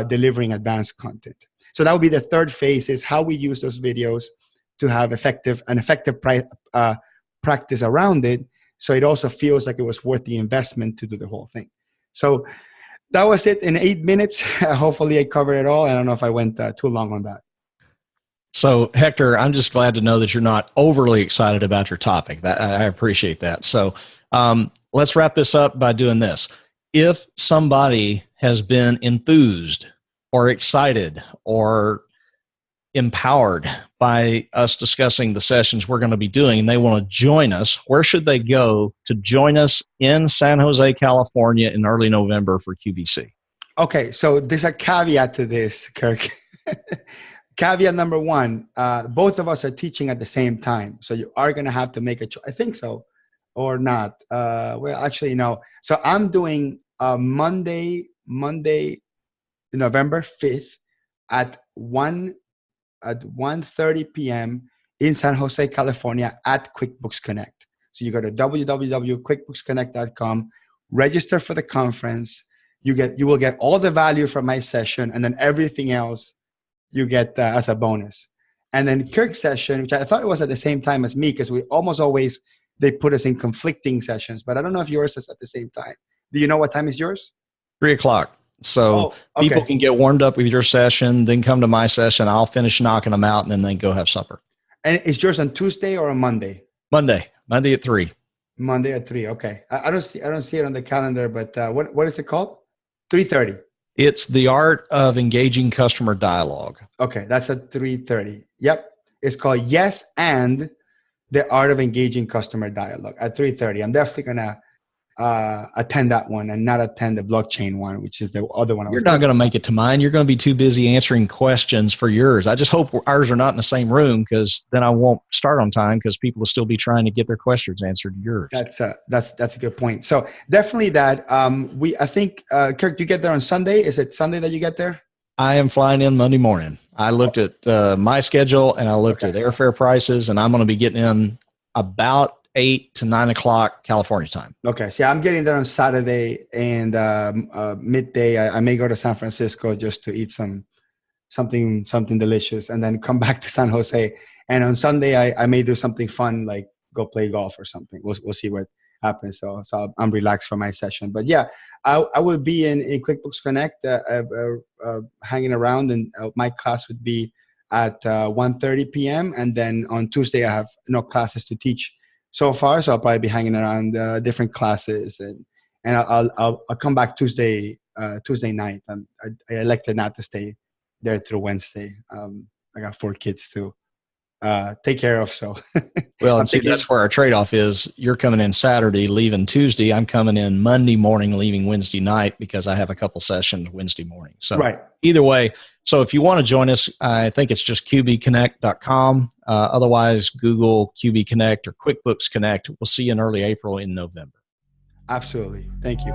delivering advanced content. So that would be the third phase, is how we use those videos to have an effective practice around it. So it also feels like it was worth the investment to do the whole thing. So that was it in 8 minutes. Hopefully I covered it all. I don't know if I went too long on that. So Hector, I'm just glad to know that you're not overly excited about your topic. I appreciate that. So let's wrap this up by doing this. If somebody has been enthused or excited or empowered by us discussing the sessions we're going to be doing, and they want to join us, where should they go to join us in San Jose, California in early November for QBC? Okay, so there's a caveat to this, Kirk. Caveat number 1, both of us are teaching at the same time. So you are going to have to make a choice. I think so, or not. Well, actually, no. So I'm doing Monday, November 5th at 1:30 p.m. in San Jose, California at QuickBooks Connect. So you go to www.quickbooksconnect.com, register for the conference. You will get all the value from my session, and then everything else you get as a bonus. And then Kirk's session, which I thought it was at the same time as me, because we almost always, they put us in conflicting sessions, but I don't know if yours is at the same time. Do you know what time is yours? 3:00. So people can get warmed up with your session, then come to my session. I'll finish knocking them out, and then they go have supper. And is yours on Tuesday or on Monday? Monday at 3. Monday at 3. Okay. I don't see it on the calendar, but what is it called? 3:30. It's the art of engaging customer dialogue. Okay, that's at 3:30. Yep. It's called Yes and The Art of Engaging Customer Dialogue at 3:30. I'm definitely gonna attend that one and not attend the blockchain one, which is the other one. You're not going to make it to mine. You're going to be too busy answering questions for yours. I just hope ours are not in the same room, because then I won't start on time, because people will still be trying to get their questions answered to yours. That's a good point. So definitely that. I think Kirk, you get there on Sunday. Is it Sunday that you get there? I am flying in Monday morning. I looked at my schedule, and I looked at airfare prices, and I'm going to be getting in about 8 to 9 o'clock California time. Okay. So I'm getting there on Saturday, and midday, I may go to San Francisco just to eat something delicious, and then come back to San Jose. And on Sunday, I may do something fun, like go play golf or something. We'll see what happens. So I'm relaxed for my session. But yeah, I will be in QuickBooks Connect, hanging around, and my class would be at 1:30 p.m. And then on Tuesday, I have no classes to teach so far, so I'll probably be hanging around different classes, and I'll come back Tuesday night. I elected not to stay there through Wednesday. I got 4 kids to take care of, so. Well, and see, that's where our trade-off is. You're coming in Saturday, leaving Tuesday. I'm coming in Monday morning, leaving Wednesday night, because I have a couple sessions Wednesday morning. So right. Either way, so if you want to join us, I think it's just qbconnect.com. Otherwise, Google QB Connect or QuickBooks Connect. We'll see you in early April in November. Absolutely. Thank you.